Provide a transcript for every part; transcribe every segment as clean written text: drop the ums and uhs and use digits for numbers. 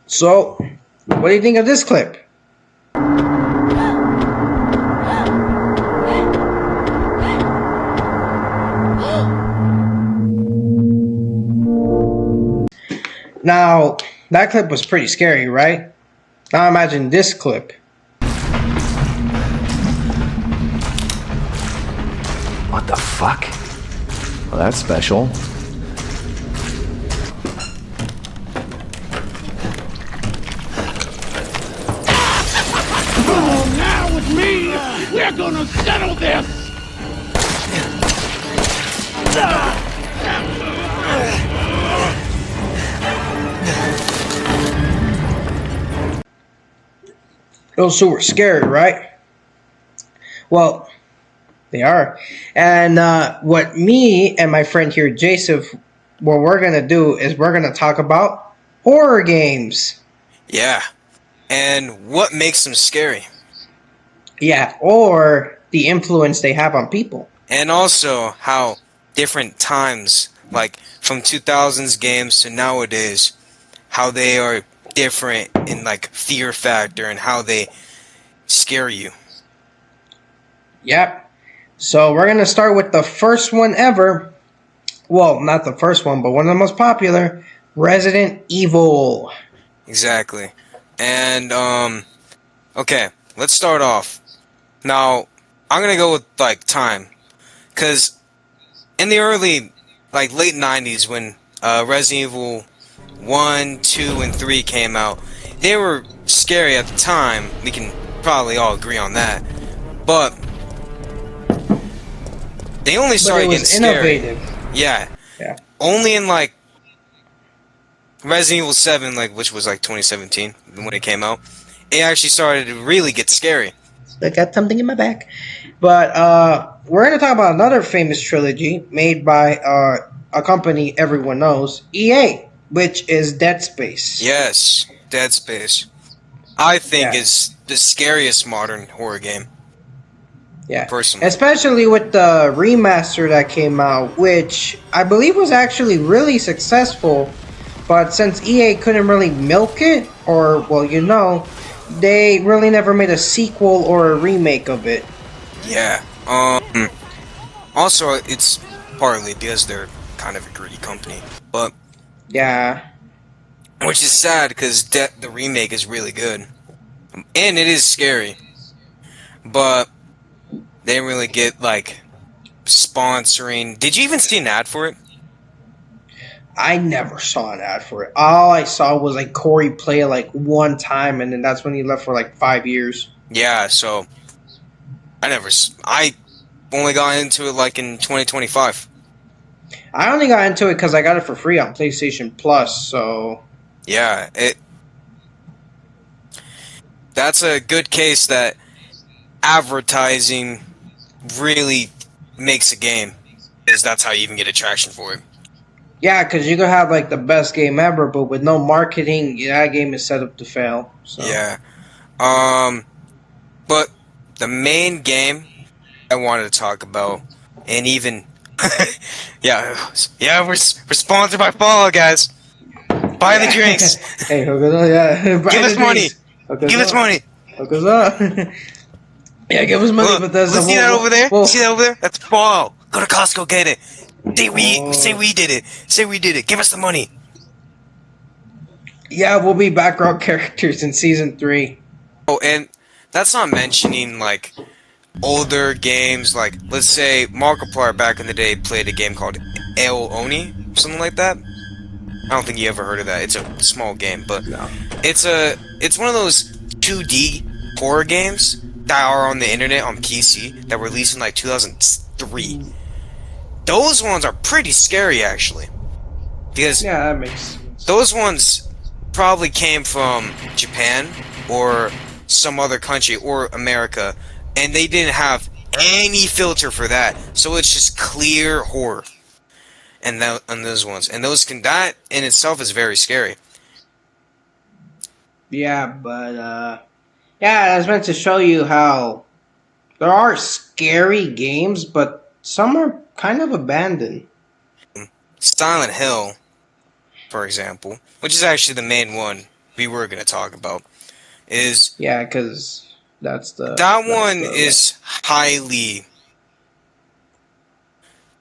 So, what do you think of this clip? Now, that clip was pretty scary, right? Now imagine this clip. What the fuck? Well, that's special. Now with me, we're gonna settle this! Those two were scary, right? Well, they are. And what me and my friend here, Joseph, what we're going to do is we're going to talk about horror games. Yeah. And what makes them scary? Yeah, or the influence they have on people. And also how different times, like from 2000s games to nowadays, how they are different in like fear factor and how they scare you. Yep. So we're going to start with the first one ever. Well, not the first one, but one of the most popular, Resident Evil. Exactly. And okay, let's start off. Now, I'm going to go with like time, cuz in the early like late 90s when Resident Evil 1, 2 and 3 came out, they were scary at the time. We can probably all agree on that. But they only started getting scary. Innovative. Yeah. Yeah. Only in like Resident Evil 7, like which was like 2017 when it came out, it actually started to really get scary. I got something in my back. But we're going to talk about another famous trilogy made by a company everyone knows, EA, which is Dead Space. Yes, Dead Space. I think Yeah. is the scariest modern horror game. Yeah, Personally. especially with the remaster that came out, which I believe was actually really successful. But since EA couldn't really milk it, or well, they really never made a sequel or a remake of it. Yeah. Also, it's partly because they're kind of a greedy company, but Yeah, which is sad because the remake is really good, and it is scary, but they didn't really get like sponsoring. Did you even see an ad for it? I never saw an ad for it. All I saw was like Corey play it like one time, and then that's when he left for like 5 years. Yeah. So I only got into it like in 2025. I only got into it because I got it for free on PlayStation Plus. So Yeah, that's a good case that advertising really makes a game, is that's how you even get attraction for it. yeah, because you could have like the best game ever, but with no marketing, that game is set up to fail. So. Yeah. But the main game I wanted to talk about, and even yeah, we're sponsored by Fallout, guys. Buy the drinks. Hey, hook us up, yeah. Give us money. Give us money. Hook us up. Yeah, give us money. Look, But that's see that over there? Well, See that over there? That's Fallout. Go to Costco, get it. Say we did it. Say we did it. Give us the money. yeah, we'll be background characters in season 3. Oh, and that's not mentioning like older games. Like, let's say Markiplier back in the day played a game called El Oni, something like that. I don't think you ever heard of that. It's a small game, but No. it's one of those 2D horror games that are on the internet on PC that were released in like 2003. Those ones are pretty scary actually, because Yeah, that makes sense. those ones probably came from Japan or some other country or America, and they didn't have any filter for that, so it's just clear horror. And those ones, and that in itself is very scary. Yeah, but yeah, I was meant to show you how there are scary games, but some are kind of abandoned. Silent Hill, for example, which is actually the main one we were gonna talk about is Yeah, because that that's one the is highly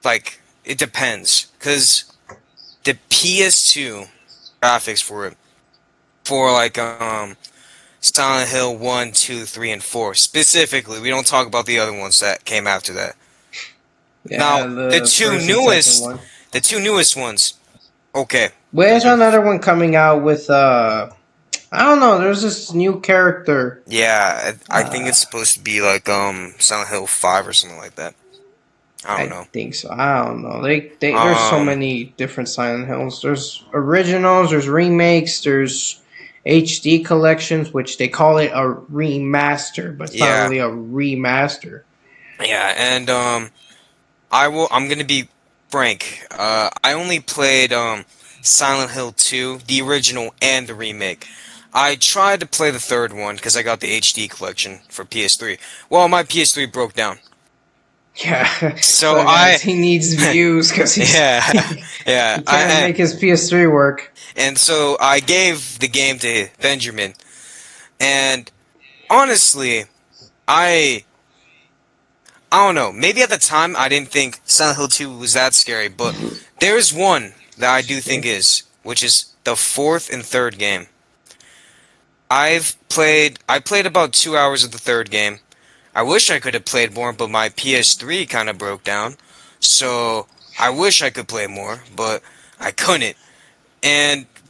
like it depends because the PS2 graphics for it for like Silent Hill 1, 2, 3, and 4 specifically. We don't talk about the other ones that came after that. Now, yeah the first and second one. the two newest ones, okay, With those are another one coming out with I don't know. There's this new character. yeah. I think Uh, it's supposed to be like Silent Hill 5 or something like that. I don't I know. think so. I don't know. They there's so Um, many different Silent Hills. There's originals. There's remakes. There's HD collections, which they call it a remaster, but it's not yeah, really a remaster. yeah, and I'm gonna be frank. I only played Silent Hill 2, the original and the remake. I tried to play the third one because I got the HD collection for PS3. Well, my PS3 broke down, Yeah. so So guys, he needs views because yeah, yeah, he can't make his PS3 work. and so I gave the game to Benjamin, and honestly, I I don't know. Maybe at the time I didn't think Silent Hill 2 was that scary, but there's one that I do think is, which is the fourth and third game. I played about 2 hours of the third game. I wish I could have played more, but my PS3 kind of broke down. So I wish I could play more, but I couldn't.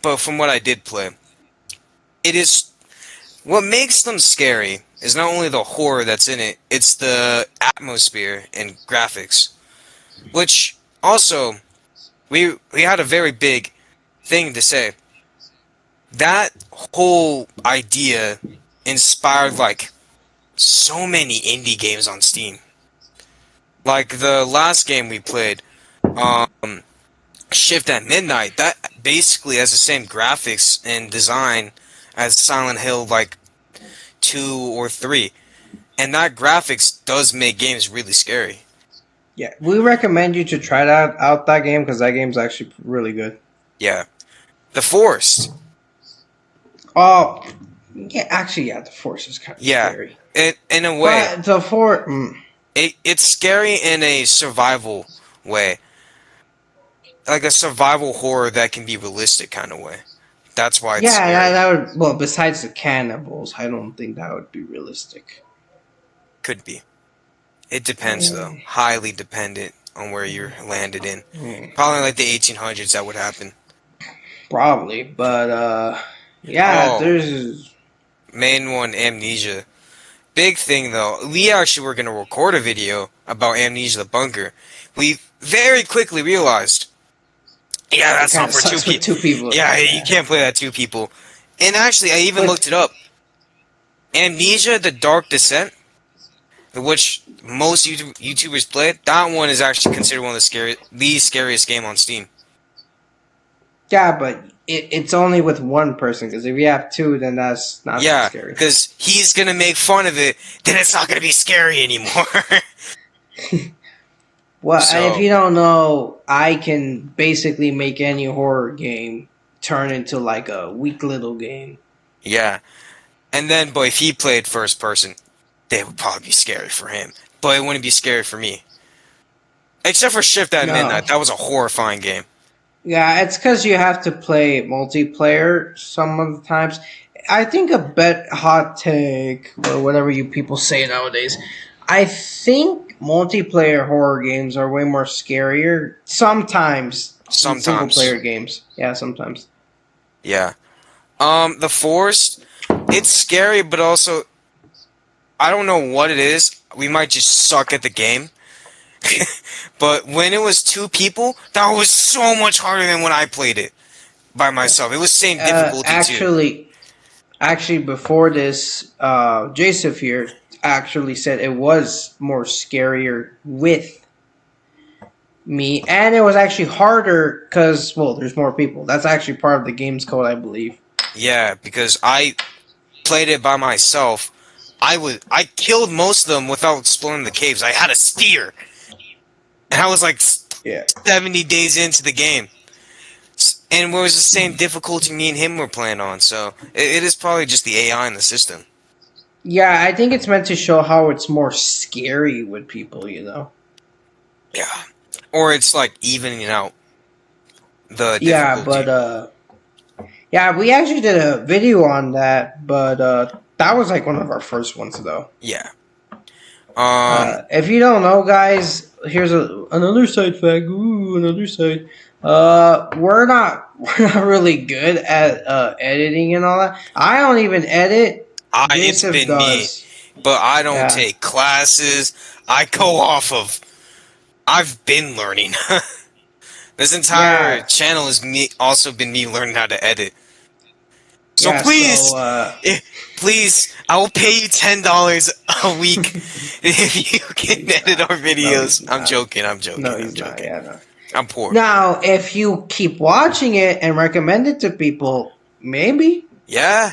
But from what I did play, it is what makes them scary is not only the horror that's in it, it's the atmosphere and graphics. Which also we had a very big thing to say. That whole idea inspired like so many indie games on Steam. Like the last game we played, um, Shift at Midnight, that basically has the same graphics and design as Silent Hill like 2 or 3. And that graphics does make games really scary. Yeah, we recommend you to try that game because that game's actually really good. Yeah. The Forest. Oh, yeah, actually, yeah, the Force is kind of Yeah. scary, It in a way, but the Force, it's scary in a survival way. Like a survival horror that can be realistic kind of way. That's why it's yeah, scary. that would. Well, besides the cannibals, I don't think that would be realistic. Could be. It depends though. Highly dependent on where you're landed in. Probably like the 1800s that would happen. Probably, but yeah, Oh, there's main one, Amnesia. Big thing though. We actually were gonna record a video about Amnesia the Bunker. We very quickly realized, yeah, it that's kind not of for two sucks with people. two people. Yeah, you Yeah, can't play that two people. And actually, I even but looked it up. Amnesia: The Dark Descent, which most YouTubers played, that one is actually considered one of the scariest game on Steam. yeah, but it's only with one person because if you have two, then that's not so Yeah, scary. because he's gonna make fun of it, then it's not gonna be scary anymore. Well, if So you don't know, I can basically make any horror game turn into like a weak little game. yeah, and then but if he played first person, they would probably be scary for him, but it wouldn't be scary for me. Except for Shift at No. Midnight, that was a horrifying game. Yeah, it's because you have to play multiplayer some of the times. I think a bet hot take or whatever you people say nowadays. I think multiplayer horror games are way more scarier sometimes than single Sometimes, player games. Yeah, sometimes. yeah. The Forest, it's scary, but also I don't know what it is. We might just suck at the game. But when it was two people, that was so much harder than when I played it by myself. It was same difficulty too. Actually, before this, Joseph here actually said it was more scarier with me, and it was actually harder because well, there's more people. That's actually part of the game's code, I believe. Yeah, because I played it by myself. I killed most of them without exploring the caves. I had a steer, and I was like Yeah. 70 days into the game. and it was the same difficulty me and him were playing on. So it is probably just the AI in the system. Yeah, I think it's meant to show how it's more scary with people, you know? Yeah, or it's like evening out the Yeah, difficulty. but yeah, we actually did a video on that, but that was like one of our first ones though. Yeah. Um. If you don't know, guys, here's another side fact. Ooh, another side. We're not we're not really good at editing and all that. I don't even edit. It's Joseph been me, does. but I don't Yeah, take classes. I go off of. I've been learning. This entire yeah, channel has me also been me learning how to edit. So yeah. So please, please, I will pay you $10 a week if you no, can he's edit not. our No, videos. he's I'm not. joking. I'm joking. No, I'm he's not. joking. Yeah, no. I'm poor. Now, if you keep watching it and recommend it to people, maybe. Yeah,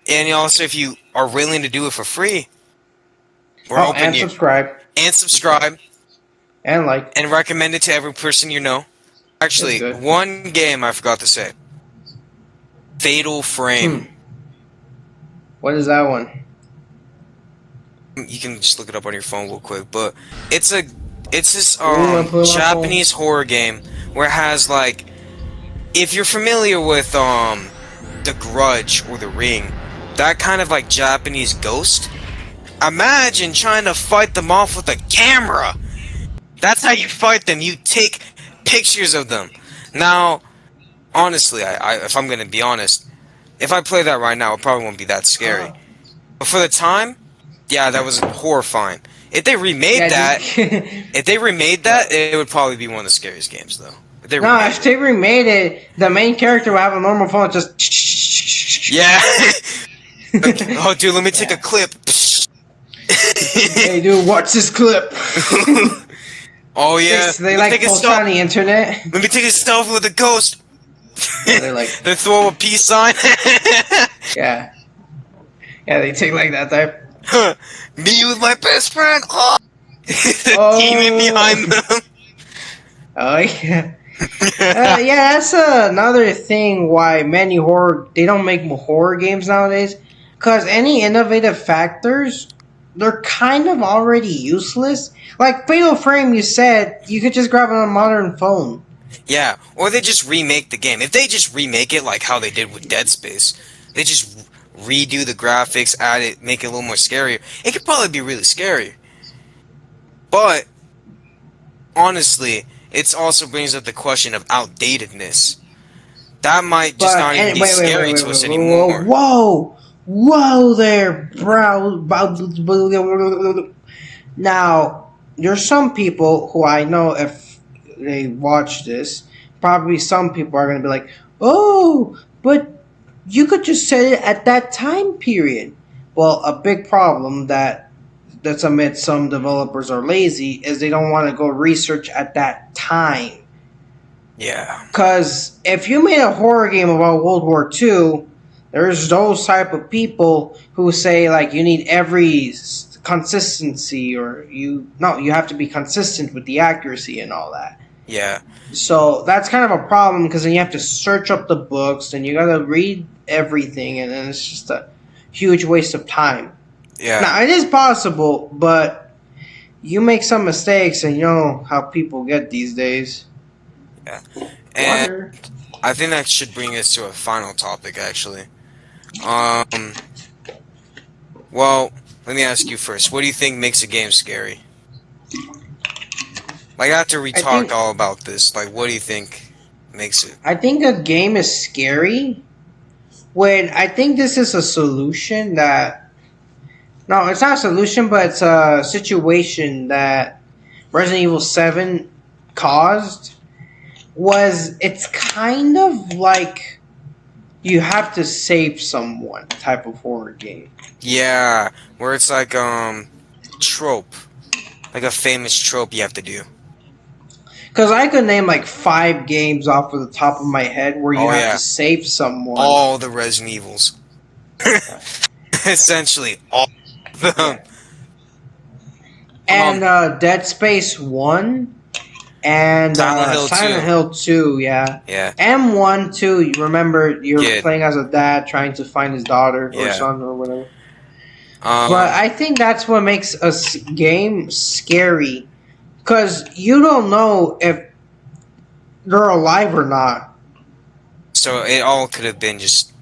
and also if you are willing to do it for free, we're Oh, open and here. subscribe. And subscribe And like. and recommend it to every person you know. It's Actually, good. one game I forgot to say. Fatal Frame. What is that one? You can just look it up on your phone real quick, but it's this Ooh, I'm pulling my phone. Japanese horror game where it has like, if you're familiar with The Grudge or The Ring, that kind of like Japanese ghost. Imagine trying to fight them off with a camera. That's how you fight them. You take pictures of them. Now, honestly, if I'm gonna be honest, if I play that right now, it probably won't be that scary. But for the time, yeah, that was horrifying. If they remade Yeah, that, just, if they remade that, it would probably be one of the scariest games, though. If they no, remade if it. they remade it, the main character would have a normal phone, just. Yeah. Oh, dude, let me take a Yeah. clip. Hey, dude, watch this clip. Oh yeah. They Let me like take a post selfie. on the internet. Let me take a selfie with a ghost. Yeah, they're like, They throw a peace sign. yeah, yeah, they take like that type. Me with my best friend. Oh. The Oh. demon behind them. Oh yeah. Yeah, that's another thing why many they don't make horror games nowadays, because any innovative factors, they're kind of already useless. Like Fatal Frame, you said you could just grab it on a modern phone. Yeah, or they just remake the game. If they just remake it like how they did with Dead Space, they just redo the graphics, add it, make it a little more scarier. It could probably be really scary. But honestly, it also brings up the question of outdatedness. That might just But not even be wait, scary to us whoa, anymore. whoa there, bro. Now, there's some people who I know if they watch this, probably some people are going to be like, oh, but you could just set it at that time period. Well, a big problem that's amid some developers are lazy is they don't want to go research at that time. Yeah. Because if you made a horror game about World War II, there's those type of people who say like you need every consistency, or you have to be consistent with the accuracy and all that. Yeah. So that's kind of a problem because then you have to search up the books and you gotta read everything, and then it's just a huge waste of time. Yeah. Now it is possible, but you make some mistakes, and you know how people get these days. Yeah. And Water. I think that should bring us to a final topic, actually. Well, let me ask you first. What do you think makes a game scary? Like, after we talked all about this, like, what do you think makes it? I think a game is scary when I think this is a solution that. No, it's not a solution, but it's a situation that Resident Evil 7 caused. It's kind of like you have to save someone type of horror game. Yeah, where it's like, trope. Like a famous trope you have to do. Because I could name like 5 games off of the top of my head where you have to save someone. All the Resident Evils. Essentially, all of them. And Dead Space 1 And Silent Hill Silent 2. Hill 2, yeah. Yeah. M1 too. You remember you're Kid. playing as a dad trying to find his daughter or Yeah. son or whatever. But Um. I think that's what makes a game scary, because you don't know if they're alive or not. So it all could have been just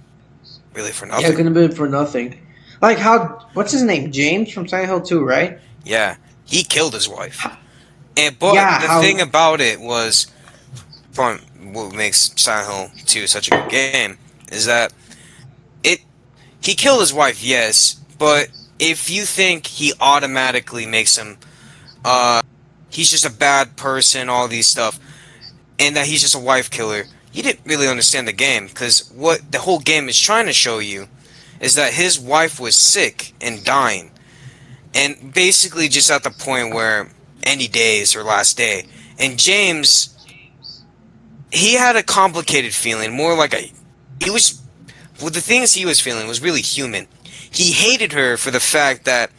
really for Yeah, it nothing. could have been for nothing. Like how, what's his name? James from Silent Hill 2, right? Yeah. He killed his wife. And but Yeah, the thing how. about it was, from what makes Silent Hill 2 such a good game, is that it he killed his wife, yes, but if you think he automatically makes him he's just a bad person, all these stuff, and that he's just a wife killer, you didn't really understand the game, because what the whole game is trying to show you is that his wife was sick and dying, and basically just at the point where any day is her last day. And James, he had a complicated feeling, more like a he was well, the things he was feeling was really human. He hated her for the fact that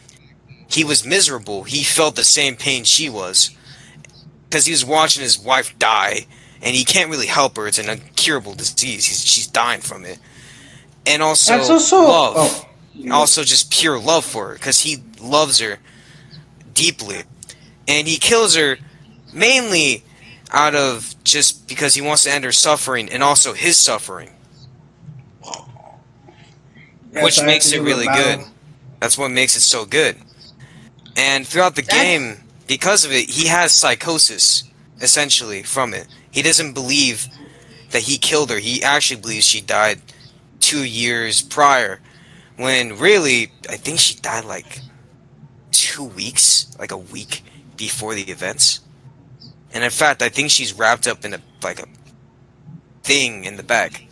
he was miserable. He felt the same pain she was, because he was watching his wife die, and he can't really help her. It's an incurable disease. She's dying from it. And That's also also. love, Oh, yeah. also just pure love for her, because he loves her deeply, and he kills her mainly out of just because he wants to end her suffering and also his suffering, Yeah, which so I have to makes it do the really good. battle. That's what makes it so good. And throughout the That's. game, because of it, he has psychosis, essentially, from it. He doesn't believe that he killed her. He actually believes she died 2 years prior, when really, I think she died like 2 weeks, like a week before the events. And in fact, I think she's wrapped up in a thing in the back.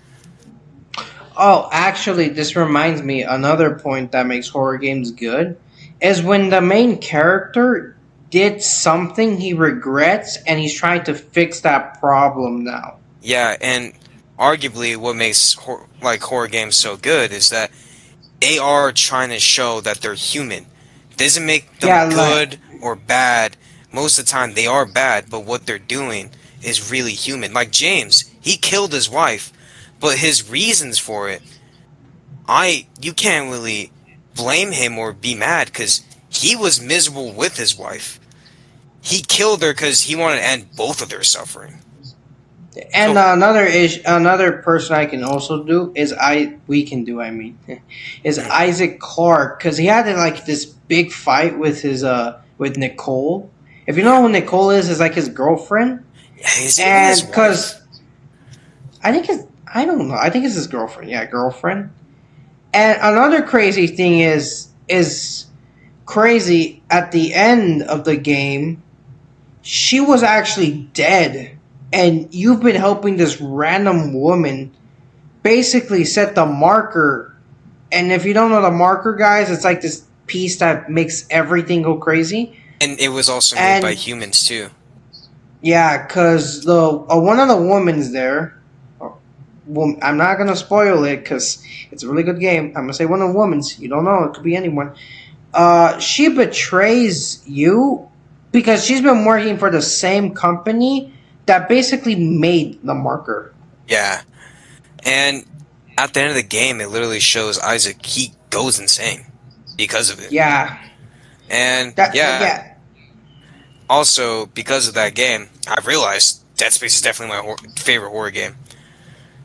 Oh, actually, this reminds me, another point that makes horror games good is when the main character did something he regrets and he's trying to fix that problem now. Yeah, and arguably what makes horror games so good is that they are trying to show that they're human. Doesn't make them Yeah, like. good or bad. Most of the time they are bad, but what they're doing is really human. Like James, he killed his wife, but his reasons for it, you can't really blame him or be mad, because he was miserable with his wife. He killed her because he wanted to end both of their suffering. And So another person I can also do is we can do, I mean, is Isaac Clarke, because he had like this big fight with his with Nicole. If you know who Nicole is like his girlfriend, is it even and his wife? because I don't know, I think it's his girlfriend. Yeah, girlfriend. And another crazy thing is crazy at the end of the game, she was actually dead, and you've been helping this random woman basically set the marker. And if you don't know the marker, guys, it's like this piece that makes everything go crazy. And it was also made by And humans too. yeah, because the one of the women's there. Well, I'm not gonna spoil it because it's a really good game. I'm gonna say one of the women's. You don't know; it could be anyone. She betrays you because she's been working for the same company that basically made the marker. Yeah. And at the end of the game, it literally shows Isaac, he goes insane because of it. Yeah, And that yeah, yeah also because of that game, I realized Dead Space is definitely my favorite horror game.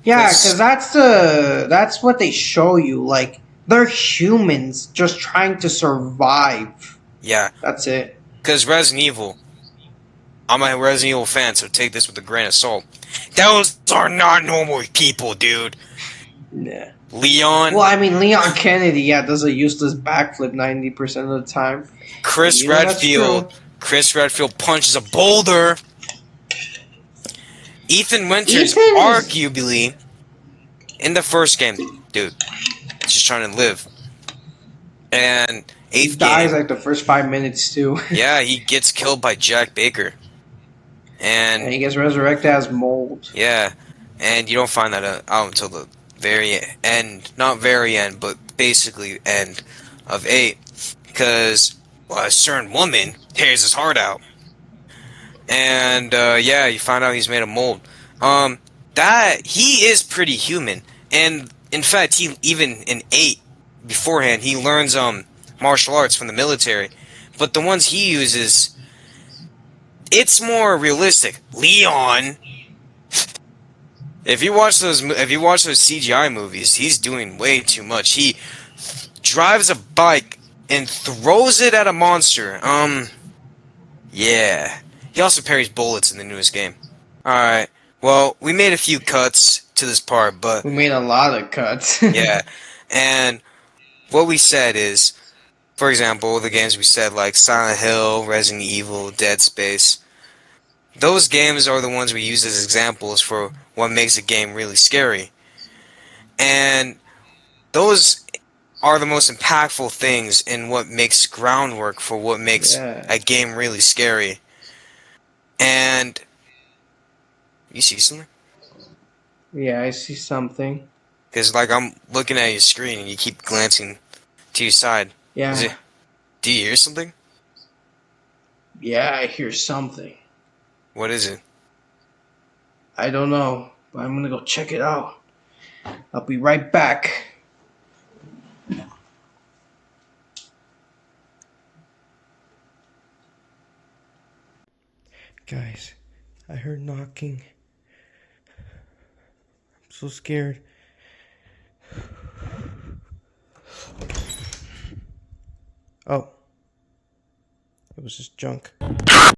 yeah, because 'Cause, that's what they show you. Like they're humans just trying to survive. yeah, That's it. because Resident Evil, I'm a Resident Evil fan, so take this with a grain of salt. Those are not normal people, dude. Yeah. Leon, Well, I mean, Leon Kennedy, yeah, does a useless backflip 90% of the time. Chris You know that's Redfield. true. Chris Redfield punches a boulder. Ethan Winters, Ethan is. arguably, in the first game, dude, just trying to live. And He eighth dies game, like the first 5 minutes, too. yeah, he gets killed by Jack Baker. And And he gets resurrected as mold. yeah, and you don't find that out until the very end, not very end, but basically end of 8, because well, a certain woman tears his heart out, and yeah, you find out he's made of mold. That he is pretty human, and in fact, he even in 8 beforehand he learns martial arts from the military, but the ones he uses, it's more realistic. Leon, if you watch those CGI movies, he's doing way too much. He drives a bike and throws it at a monster. Yeah. He also parries bullets in the newest game. Alright. Well, we made a few cuts to this part, but We made a lot of cuts. yeah. And what we said is, for example, the games we said like Silent Hill, Resident Evil, Dead Space, those games are the ones we use as examples for what makes a game really scary. And those are the most impactful things in what makes groundwork for what makes Yeah. a game really scary. And you see something? Yeah, I see something. Because like I'm looking at your screen and you keep glancing to your side. Yeah. Is it? Do you hear something? Yeah, I hear something. What is it? I don't know, but I'm gonna go check it out. I'll be right back. Guys, I heard knocking. I'm so scared. Oh. It was just junk.